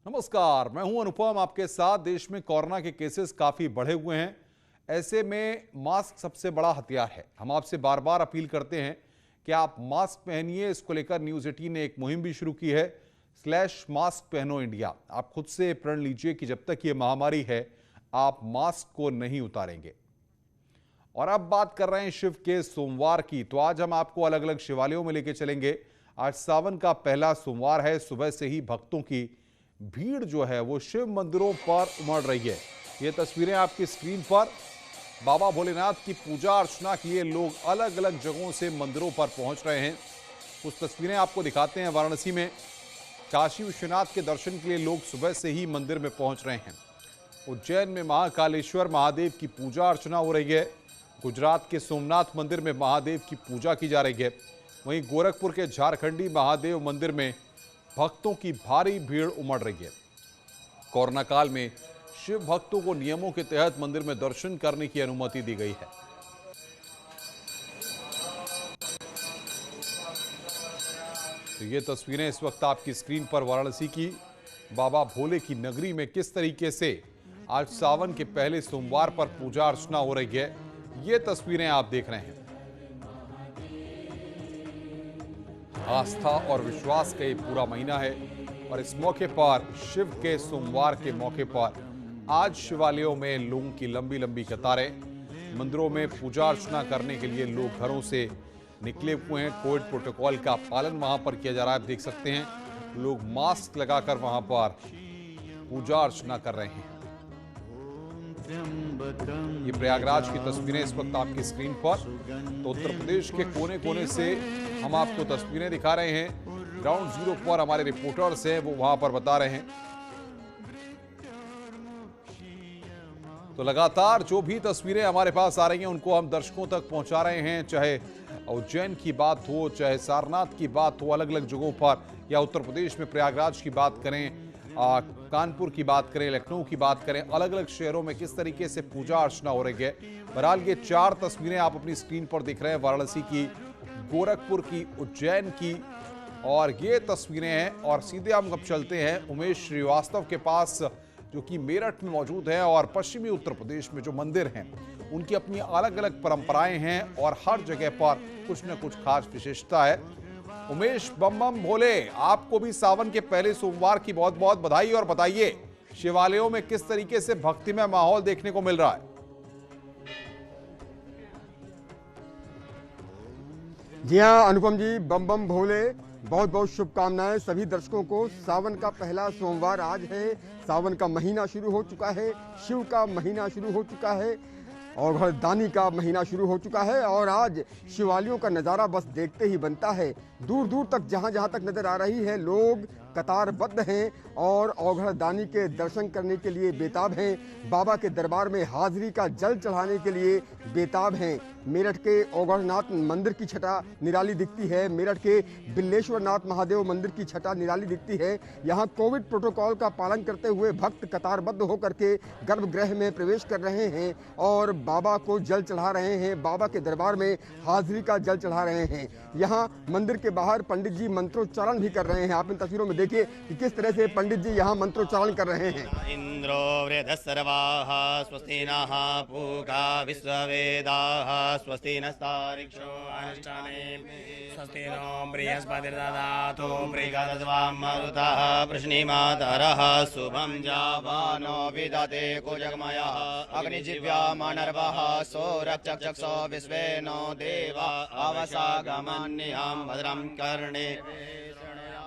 नमस्कार, मैं हूं अनुपम आपके साथ। देश में कोरोना के केसेस काफी बढ़े हुए हैं। ऐसे में मास्क सबसे बड़ा हथियार है। हम आपसे बार बार अपील करते हैं कि आप मास्क पहनिए। इसको लेकर न्यूज़ 18 ने एक मुहिम भी शुरू की है, /मास्क पहनो इंडिया। आप खुद से प्रण लीजिए कि जब तक ये महामारी है आप मास्क को नहीं उतारेंगे। और अब बात कर रहे हैं शिव के सोमवार की, तो आज हम आपको अलग अलग शिवालयों में लेके चलेंगे। आज सावन का पहला सोमवार है। सुबह से ही भक्तों की भीड़ जो है वो शिव मंदिरों पर उमड़ रही है। ये तस्वीरें आपकी स्क्रीन पर। बाबा भोलेनाथ की पूजा अर्चना के लिए लोग अलग अलग जगहों से मंदिरों पर पहुंच रहे हैं। कुछ तस्वीरें आपको दिखाते हैं। वाराणसी में काशी विश्वनाथ के दर्शन के लिए लोग सुबह से ही मंदिर में पहुंच रहे हैं। उज्जैन में महाकालेश्वर महादेव की पूजा अर्चना हो रही है। गुजरात के सोमनाथ मंदिर में महादेव की पूजा की जा रही है। वहीं गोरखपुर के झारखंडी महादेव मंदिर में भक्तों की भारी भीड़ उमड़ रही है। कोरोना काल में शिव भक्तों को नियमों के तहत मंदिर में दर्शन करने की अनुमति दी गई है। तो ये तस्वीरें इस वक्त आपकी स्क्रीन पर वाराणसी की बाबा भोले की नगरी में किस तरीके से आज सावन के पहले सोमवार पर पूजा अर्चना हो रही है, ये तस्वीरें आप देख रहे हैं। आस्था और विश्वास का ये पूरा महीना है और इस मौके पर शिव के सोमवार के मौके पर आज शिवालयों में लोगों की लंबी लंबी कतारें। मंदिरों में पूजा अर्चना करने के लिए लोग घरों से निकले हुए हैं। कोविड प्रोटोकॉल का पालन वहां पर किया जा रहा है। आप देख सकते हैं लोग मास्क लगाकर वहां पर पूजा अर्चना कर रहे हैं। ये प्रयागराज की तस्वीरें इस वक्त आपकी स्क्रीन पर। तो उत्तर प्रदेश के कोने कोने से हम आपको तस्वीरें दिखा रहे हैं। ग्राउंड जीरो पर हमारे रिपोर्टर्स हैं, वो वहां पर बता रहे हैं। तो लगातार जो भी तस्वीरें हमारे पास आ रही हैं उनको हम दर्शकों तक पहुंचा रहे हैं। चाहे उज्जैन की बात हो, चाहे सारनाथ की बात हो, अलग अलग जगहों पर, या उत्तर प्रदेश में प्रयागराज की बात करें, कानपुर की बात करें, लखनऊ की बात करें, अलग अलग शहरों में किस तरीके से पूजा अर्चना हो रही है। बहरहाल ये 4 तस्वीरें आप अपनी स्क्रीन पर देख रहे हैं। वाराणसी की, गोरखपुर की, उज्जैन की, और ये तस्वीरें हैं। और सीधे हम अब चलते हैं उमेश श्रीवास्तव के पास, जो कि मेरठ में मौजूद है। और पश्चिमी उत्तर प्रदेश में जो मंदिर हैं उनकी अपनी अलग अलग परंपराएं हैं और हर जगह पर कुछ न कुछ खास विशेषता है। उमेश, बम बम भोले, आपको भी सावन के पहले सोमवार की बहुत बहुत बधाई। और बताइए शिवालयों में किस तरीके से भक्तिमय माहौल देखने को मिल रहा है। जी हाँ अनुपम जी, बम बम भोले, बहुत बहुत शुभकामनाएं सभी दर्शकों को। सावन का पहला सोमवार आज है। सावन का महीना शुरू हो चुका है, शिव का महीना शुरू हो चुका है और दानी का महीना शुरू हो चुका है। और आज शिवालयों का नज़ारा बस देखते ही बनता है। दूर दूर तक जहाँ जहाँ तक नज़र आ रही है लोग कतारबद्ध हैं और औघड़ दानी के दर्शन करने के लिए बेताब हैं। बाबा के दरबार में हाजिरी का जल चढ़ाने के लिए बेताब हैं। मेरठ के औघड़नाथ मंदिर की छटा निराली दिखती है। मेरठ के बिल्लेश्वरनाथ महादेव मंदिर की छटा निराली दिखती है। यहाँ कोविड प्रोटोकॉल का पालन करते हुए भक्त कतारबद्ध होकर के गर्भगृह में प्रवेश कर रहे हैं और बाबा को जल चढ़ा रहे हैं। बाबा के दरबार में हाजिरी का जल चढ़ा रहे हैं। यहाँ मंदिर के बाहर पंडित जी मंत्रोच्चारण भी कर रहे हैं। आप इन तस्वीरों में देखिए कि किस तरह से पंडित जी यहाँ मंत्रोच्चारण कर रहे हैं। इंद्रो वृद्धः सर्वाः स्वस्ति नः पूषा विश्ववेदाः स्वस्ति नस्तारिक्षो अरिष्टानेमिः स्वस्ति नो बृहस्पतिर्दधातु बृहस्पतिर्वां मरुतः वृष्णिमातरः शुभं जावानो विदते कुजगमयः अग्निजिह्वामनर्वः सोरक्षक्षो विश्वेनो देवा अवसागमन्यं भद्रं कर्णे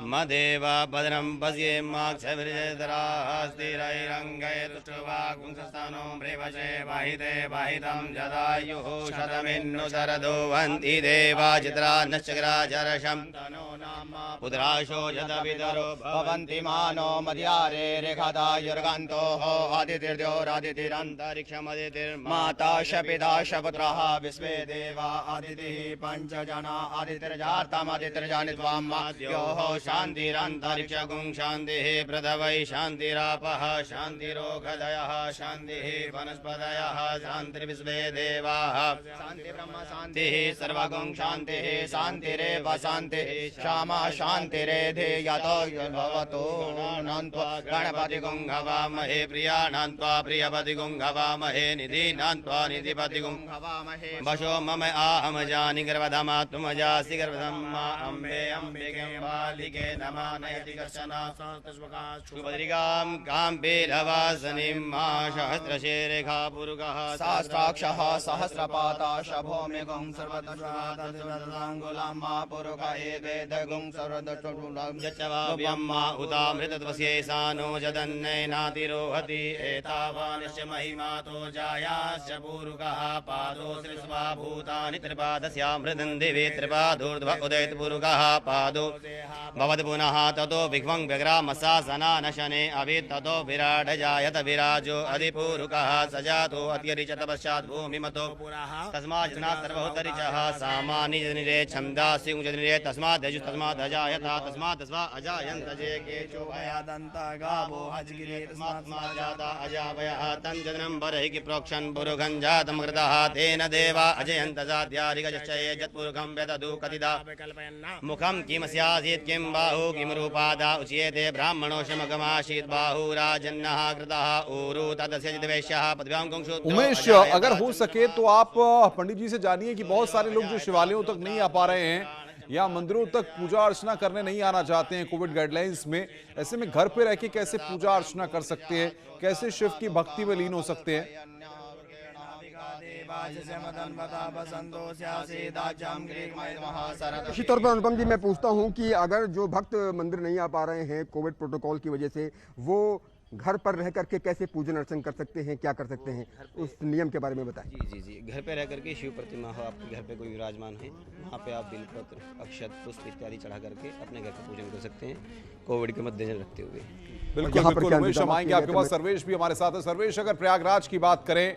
मदेव भद्रं पश्येम्माक्षभिर्जयधरास्तिरैरङ्गये तुष्टुवागुंसस्थानो मृवशे वाहिते वाहितं जदायुः शतमिन्नु शरदो वन्ति देवा चित्रा नश्चक्राजरशं तनो नाम पुत्राशो यदविदरो भवन्ति मानो मध्यारे रेखादायुर्गन्तोः आदितिर्द्योरादितिरन्तरिक्षमदितिर्माता शपिता शपुत्रः विश्वे देवा आदितिः पञ्चजना आदितिर्जातमदितिर्जानित्वां योः शान्तिरन्तरिक्षगुं शान्तिः पृथिवी शान्तिरापः शान्तिरोगधयः शान्तिः वनस्पतयः शान्तिर्विश्वे देवाः शान्तिर्ब्रह्म शान्तिः सर्वगुं शान्तिः शान्तिरेव शान्तिः श्यामा शान्तिरेधे यतो भवतो नन्त्वा गणपतिगुं हवामहे प्रियाणान्त्वा प्रियपतिगुं हवामहे निधीनान्त्वा निधिपतिगुं हवामहे वशो मम आहम जानि गर्भधमा तुम जासि गर्भधम्मा अम्बे अम्बिके बालिके नमः नयति कर्षणा शुभद्रिकां काम्बीरवासनीं मा सहस्रशीर्षा पुरुषः सहस्राक्षः सहस्रपाता शभोमिगुं सर्वदशाङ्गुलां मा पुरुष एवेदगुं सर्वदशुलां यच्चवाव्यम्मा उतामृतत्वस्यैसानो जदन्नैनातिरोहति एतावानिश्च महिमातो जायाश्च पूरुकः पादो श्रीस्वा भूतानि त्रिपादस्यामृतं दिवि त्रिपादोर्ध्व उदयत् पूरुकः पादो भवति पुनः ततो विघ्वं व्यग्रामशासनानशने अभि ततो विराट जायत विराजो अधिपूरुकः सजातो अत्यरिचत पश्चात् भूमिमतो तस्मात् जनात् सर्वोत्तरिचः सामानि जनिरे छन्दासि उजनिरे तस्मात् यजुः तस्मात् अजायता तस्मात् तस्वा अजायन्त जे केचो भयादन्ता गावो हजगिरे तस्मात् जाता अजावयः तञ्जनं बर्हिः प्रोक्षन् पुरुषं जातं कृतः तेन देवा अजयन्त जात्यारिगजश्चये यत्पुरुषं व्यदधु कथिता मुखं किमस्यासीत् किं बाहु किं रूपादा उच्येते ब्राह्मणो शमगमासीत् बाहु राजन्नः कृतः ऊरु तदस्य जितवेश्यः पदव्यां कुंशु। उमेश, अगर हो सके तो आप पंडित जी से जानिए कि बहुत सारे लोग जो शिवालयों तक नहीं आ पा रहे हैं या मंदिरों तक पूजा अर्चना करने नहीं आना चाहते हैं कोविड गाइडलाइंस में, ऐसे में घर पे रह के कैसे पूजा अर्चना कर सकते हैं, कैसे शिव की भक्ति में लीन हो सकते हैं? इसी तौर पर अनुपम जी मैं पूछता हूं कि अगर जो भक्त मंदिर नहीं आ पा रहे हैं कोविड प्रोटोकॉल की वजह से, वो घर पर रह करके कैसे पूजन अर्चन कर सकते हैं, क्या कर सकते हैं, उस नियम के बारे में बताएं। जी, घर पे रह करके शिव प्रतिमा हो, आपके घर पे कोई विराजमान है, वहाँ पे आप बिलपत्र अक्षत पुष्प इत्यादि चढ़ा करके अपने घर का पूजन कर सकते हैं, कोविड के मद्देनजर रखते हुए। बिल्कुल उमेश, हम आएंगे आपके पास। सर्वेश भी हमारे साथ है। सर्वेश, अगर प्रयागराज की बात करें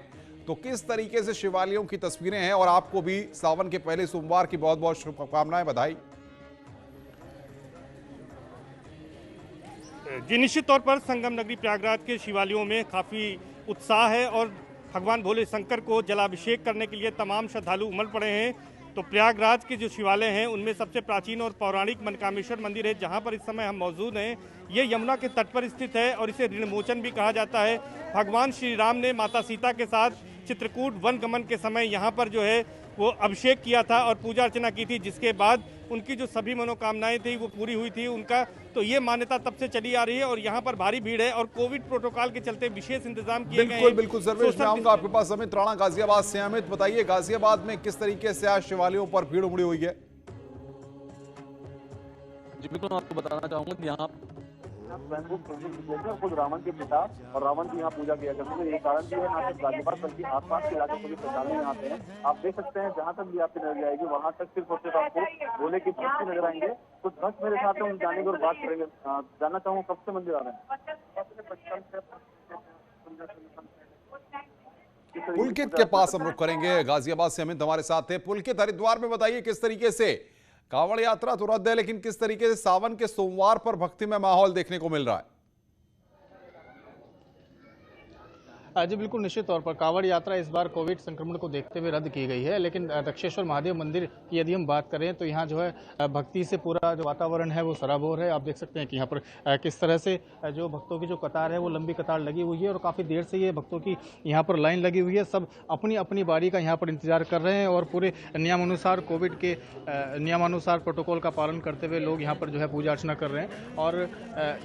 तो किस तरीके से शिवालयों की तस्वीरें हैं, और आपको भी सावन के पहले सोमवार की बहुत बहुत शुभकामनाएं, बधाई। जी, निश्चित तौर पर संगम नगरी प्रयागराज के शिवालयों में काफ़ी उत्साह है और भगवान भोले शंकर को जलाभिषेक करने के लिए तमाम श्रद्धालु उमड़ पड़े हैं। तो प्रयागराज के जो शिवालय हैं उनमें सबसे प्राचीन और पौराणिक मनकामेश्वर मंदिर है, जहां पर इस समय हम मौजूद हैं। ये यमुना के तट पर स्थित है और इसे ऋणमोचन भी कहा जाता है। भगवान श्री राम ने माता सीता के साथ चित्रकूट वन गमन के समय यहाँ पर जो है वो अभिषेक किया था और पूजा अर्चना की थी, जिसके बाद उनकी जो सभी मनोकामनाएं थी वो पूरी हुई थी उनका। तो ये मान्यता तब से चली आ रही है और यहाँ पर भारी भीड़ है और कोविड प्रोटोकॉल के चलते विशेष इंतजाम किए गए हैं। बिल्कुल सर्वेश, मैं आऊंगा आपके पास। अमित राणा गाजियाबाद से। अमित, बताइए गाजियाबाद में किस तरीके से आज शिवालयों पर भीड़ उमड़ी हुई है? जी बिल्कुल, मैं आपको बताना चाहूंगा कि यहाँ खुद रावण के पिता और रावण की यहाँ पूजा किया करते थे। ये कारण भी है, ना सिर्फ गाजियाबाद बल्कि आसपास के इलाके में श्रद्धालु यहाँ आते हैं। आप देख सकते हैं जहाँ तक भी आपकी नजर जाएगी वहाँ तक सिर्फ और सिर्फ आपको भोले की भक्ति नजर आएंगे। कुछ भक्त मेरे साथ हैं, उन जाने की और बात करेंगे। जानना चाहूँ कब से मंदिर आ रहे हैं? पुलकित के पास हम रुक करेंगे। गाजियाबाद से अमित हमारे साथ थे। पुलकित, हरिद्वार में बताइए किस तरीके से कांवड़ यात्रा तो रद्द है, लेकिन किस तरीके से सावन के सोमवार पर भक्ति में माहौल देखने को मिल रहा है? जी बिल्कुल, निश्चित तौर पर कांवड़ यात्रा इस बार कोविड संक्रमण को देखते हुए रद्द की गई है, लेकिन दक्षेश्वर महादेव मंदिर की यदि हम बात करें तो यहाँ जो है भक्ति से पूरा जो वातावरण है वो सराबोर है। आप देख सकते हैं कि यहाँ पर किस तरह से जो भक्तों की जो कतार है वो लंबी कतार लगी हुई है और काफ़ी देर से ये भक्तों की यहाँ पर लाइन लगी हुई है। सब अपनी अपनी बारी का यहाँ पर इंतजार कर रहे हैं और पूरे नियमानुसार कोविड के नियमानुसार प्रोटोकॉल का पालन करते हुए लोग यहाँ पर जो है पूजा अर्चना कर रहे हैं। और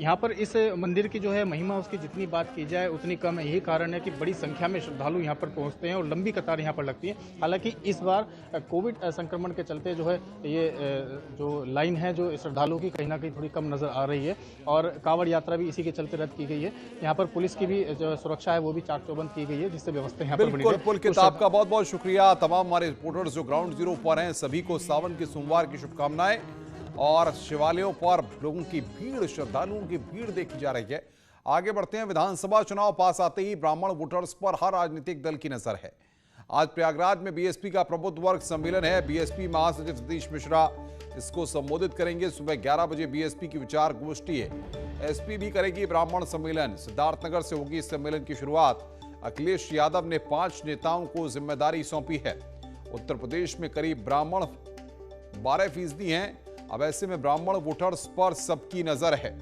यहाँ पर इस मंदिर की जो है महिमा, उसकी जितनी बात की जाए उतनी कम है। यही कारण कि बड़ी संख्या में श्रद्धालु यहाँ पर पहुँचते हैं और लंबी कतार यहाँ पर लगती है। हालांकि इस बार कोविड संक्रमण के चलते जो है ये जो लाइन है जो श्रद्धालुओं की कहीं ना कहीं थोड़ी कम नजर आ रही है और कांवड़ यात्रा भी इसी के चलते रद्द की गई है। यहाँ पर पुलिस की भी जो सुरक्षा है वो भी चाक चौबंद की गई है, जिससे व्यवस्था यहाँ पर बनी है। पुलकित, आपका बहुत बहुत शुक्रिया। तमाम हमारे रिपोर्टर्स जो ग्राउंड जीरो पर हैं सभी को सावन के सोमवार की शुभकामनाएं। और शिवालयों पर लोगों की भीड़, श्रद्धालुओं की भीड़ देखी जा रही है। आगे बढ़ते हैं। विधानसभा चुनाव पास आते ही ब्राह्मण वोटर्स पर हर राजनीतिक दल की नजर है। आज प्रयागराज में बीएसपी का प्रबुद्ध वर्ग सम्मेलन है। बीएसपी महासचिव सतीश मिश्रा इसको संबोधित करेंगे। सुबह 11 बजे बीएसपी की विचार गोष्ठी है। एसपी भी करेगी ब्राह्मण सम्मेलन। सिद्धार्थनगर से होगी इस सम्मेलन की शुरुआत। अखिलेश यादव ने 5 नेताओं को जिम्मेदारी सौंपी है। उत्तर प्रदेश में करीब ब्राह्मण 12% हैं। अब ऐसे में ब्राह्मण वोटर्स पर सबकी नजर है।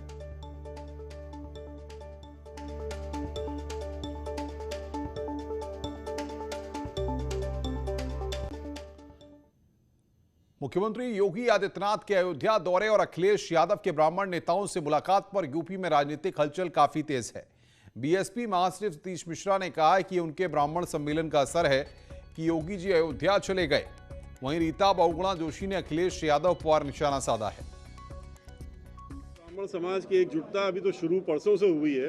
मुख्यमंत्री योगी आदित्यनाथ के अयोध्या दौरे और अखिलेश यादव के ब्राह्मण नेताओं से मुलाकात पर यूपी में राजनीतिक हलचल काफी तेज है। बीएसपी महासचिव सतीश मिश्रा ने कहा है कि उनके ब्राह्मण सम्मेलन का असर है कि योगी जी अयोध्या चले गए। वहीं रीता बहुगुणा जोशी ने अखिलेश यादव पर निशाना साधा है। ब्राह्मण समाज की एकजुटता अभी तो शुरू परसों से हुई है।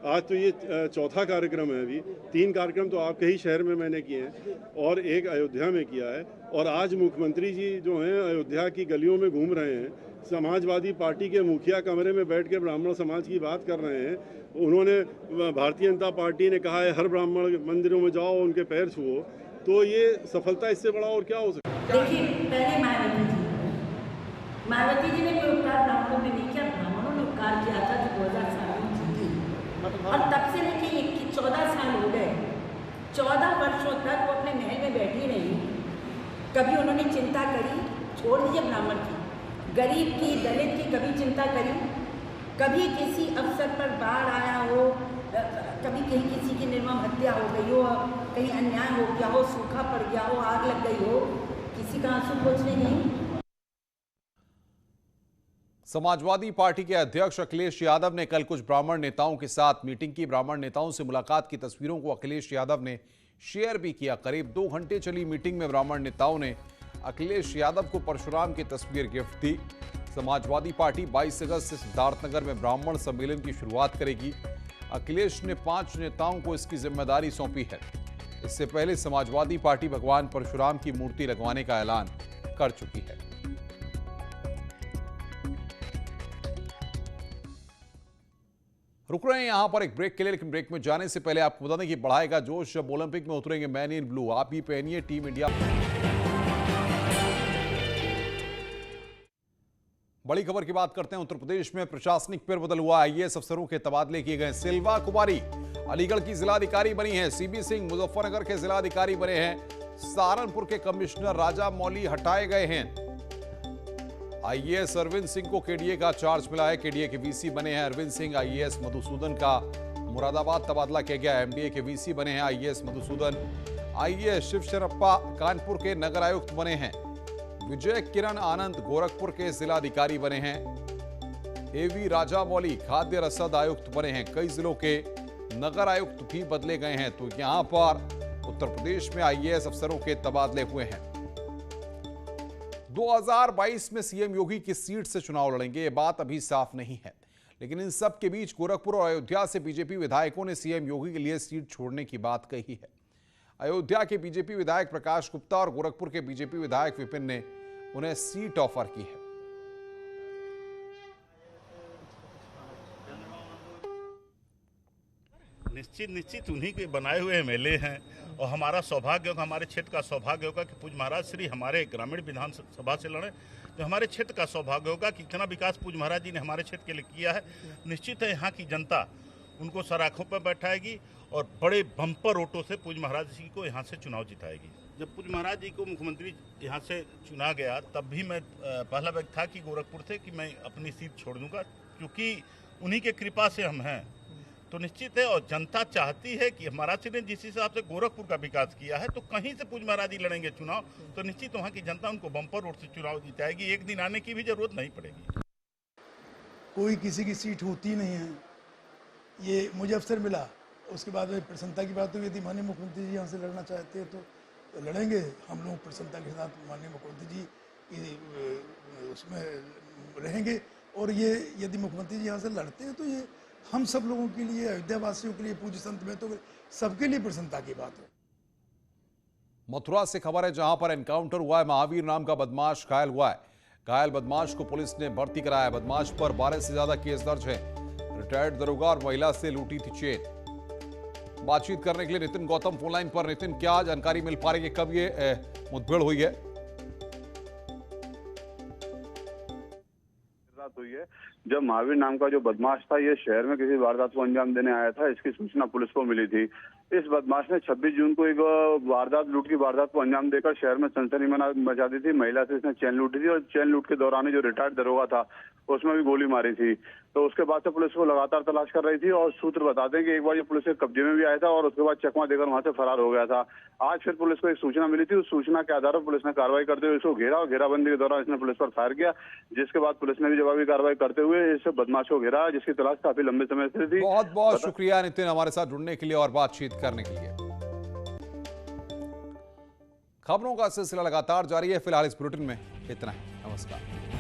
आज तो ये चौथा कार्यक्रम है। अभी 3 कार्यक्रम तो आपके ही शहर में मैंने किए हैं और एक अयोध्या में किया है। और आज मुख्यमंत्री जी जो हैं अयोध्या की गलियों में घूम रहे हैं। समाजवादी पार्टी के मुखिया कमरे में बैठ के ब्राह्मण समाज की बात कर रहे हैं। उन्होंने भारतीय जनता पार्टी ने कहा है हर ब्राह्मण मंदिरों में जाओ, उनके पैर छुओ। तो ये सफलता इससे बड़ा और क्या हो सकता है? देखिए, पहले मायावती जी ने कोई उपकार ब्राह्मणों में नहीं किया। ब्राह्मणों ने उपकार किया था जो 2000 साल में जीती। और तब से लेके 14 साल हो गए। 14 वर्षों तक वो अपने महल में बैठी रही। कभी उन्होंने चिंता करी, छोड़ दीजिए ब्राह्मण की, गरीब की, दलित की कभी चिंता करी? कभी किसी अवसर पर बाढ़ आया हो, कभी कहीं किसी की निर्मम हत्या हो गई हो, कहीं अन्याय हो गया हो, सूखा पड़ गया हो, आग लग गई हो, किसी का आंसू पोंछने नहीं? समाजवादी पार्टी के अध्यक्ष अखिलेश यादव ने कल कुछ ब्राह्मण नेताओं के साथ मीटिंग की। ब्राह्मण नेताओं से मुलाकात की तस्वीरों को अखिलेश यादव ने शेयर भी किया। करीब 2 घंटे चली मीटिंग में ब्राह्मण नेताओं ने अखिलेश यादव को परशुराम की तस्वीर गिफ्ट दी। समाजवादी पार्टी 22 अगस्त से सिद्धार्थनगर में ब्राह्मण सम्मेलन की शुरुआत करेगी। अखिलेश ने 5 नेताओं को इसकी जिम्मेदारी सौंपी है। इससे पहले समाजवादी पार्टी भगवान परशुराम की मूर्ति लगवाने का ऐलान कर चुकी है। रुक रहे हैं यहां पर एक ब्रेक के लिए, लेकिन ब्रेक में जाने से पहले आपको बता दें कि बढ़ाएगा जोश जब ओलंपिक में उतरेंगे मैन इन ब्लू। आप भी पहनिए टीम इंडिया। बड़ी खबर की बात करते हैं। उत्तर प्रदेश में प्रशासनिक फेरबदल हुआ। आईएएस अफसरों के तबादले किए गए। सिल्वा कुमारी अलीगढ़ की जिलाधिकारी बनी है। सीबी सिंह मुजफ्फरनगर के जिलाधिकारी बने हैं। सहारनपुर के कमिश्नर राजा मौली हटाए गए हैं। आईएएस अरविंद सिंह को केडीए का चार्ज मिला है। केडीए के वीसी बने हैं अरविंद सिंह। आईएएस मधुसूदन का मुरादाबाद तबादला किया गया। एमडीए के वीसी बने हैं आईएएस मधुसूदन। आईएएस शिव शरप्पा कानपुर के नगर आयुक्त बने हैं। विजय किरण आनंद गोरखपुर के जिलाधिकारी बने हैं। एवी राजा मौली खाद्य रसद आयुक्त बने हैं। कई जिलों के नगर आयुक्त भी बदले गए हैं। तो यहां पर उत्तर प्रदेश में आईएएस अफसरों के तबादले हुए हैं। 2022 में सीएम योगी किस सीट से चुनाव लड़ेंगे, ये बात अभी साफ नहीं है। लेकिन इन सब के बीच गोरखपुर और अयोध्या से बीजेपी विधायकों ने सीएम योगी के लिए सीट छोड़ने की बात कही है। अयोध्या के बीजेपी विधायक प्रकाश गुप्ता और गोरखपुर के बीजेपी विधायक विपिन ने उन्हें सीट ऑफर की है। निश्चित उन्हीं के बनाए हुए एमएलए हैं और हमारा सौभाग्य होगा, हमारे क्षेत्र का सौभाग्य होगा कि पूज्य महाराज श्री हमारे ग्रामीण विधानसभा से लड़े। तो हमारे क्षेत्र का सौभाग्य होगा कि इतना विकास पूज्य महाराज जी ने हमारे क्षेत्र के लिए किया है। निश्चित है यहाँ की जनता उनको सराखों पर बैठाएगी और बड़े बम्पर वोटों से पूज्य महाराज जी को यहाँ से चुनाव जिताएगी। जब पूज्य महाराज जी को मुख्यमंत्री यहाँ से चुना गया तब भी मैं पहला व्यक्ति था कि गोरखपुर से कि मैं अपनी सीट छोड़ दूंगा, क्योंकि उन्हीं के कृपा से हम हैं। तो निश्चित है और जनता चाहती है कि महाराज जी ने जिस हिसाब से गोरखपुर का विकास किया है तो कहीं से पूज्य महाराज जी लड़ेंगे चुनाव तो निश्चित वहाँ की जनता उनको बम्पर वोट से चुनाव जिताएगी। एक दिन आने की भी जरूरत नहीं पड़ेगी। कोई किसी की सीट होती नहीं है, ये मुझे अवसर मिला। उसके बाद में प्रसन्नता की बात हुई, यदि माननीय मुख्यमंत्री जी यहाँ से लड़ना चाहते हैं तो लड़ेंगे। हम लोग प्रसन्नता के साथ माननीय मुख्यमंत्री जी उसमें रहेंगे। और ये यदि मुख्यमंत्री जी यहाँ से लड़ते हैं तो ये हम सब लोगों के लिए, अयोध्या वासियों के लिए, पूज्य संत में तो सबके लिए प्रसन्नता की बात है। मथुरा से खबर है, जहां पर एनकाउंटर हुआ है। महावीर नाम का बदमाश घायल हुआ है। घायल बदमाश को पुलिस ने भर्ती कराया। बदमाश पर 12 से ज्यादा केस दर्ज है। रिटायर्ड दरोगा और महिला से लूटी थी चेन। बातचीत करने के लिए नितिन गौतम फोन लाइन पर। नितिन, क्या जानकारी मिल पा रही है, कब ये मुठभेड़ हुई है? रात हुई है जब महावीर नाम का जो बदमाश था ये शहर में किसी वारदात को अंजाम देने आया था। इसकी सूचना पुलिस को मिली थी। इस बदमाश ने 26 जून को एक वारदात, लूट की वारदात को अंजाम देकर शहर में सनसनी मचा दी थी। महिला से इसने चैन लूटी थी और चैन लूट के दौरान जो रिटायर्ड दरोगा था उसमें भी गोली मारी थी। तो उसके बाद से पुलिस को लगातार तलाश कर रही थी और सूत्र बताते हैं कि एक बार ये पुलिस के कब्जे में भी आया था और उसके बाद चकमा देकर वहां से फरार हो गया था। आज फिर पुलिस को एक सूचना मिली थी। उस सूचना के आधार पर पुलिस ने कार्रवाई करते हुए इसको घेरा और घेराबंदी के दौरान इसने पुलिस पर फायर किया, जिसके बाद पुलिस ने भी जवाबी कार्रवाई करते हुए इस बदमाश को घेरा, जिसकी तलाश काफी लंबे समय से थी। बहुत बहुत शुक्रिया नितिन हमारे साथ जुड़ने के लिए और बातचीत करने के लिए। खबरों का सिलसिला लगातार जारी है। फिलहाल इस बुलेटिन में इतना ही। नमस्कार।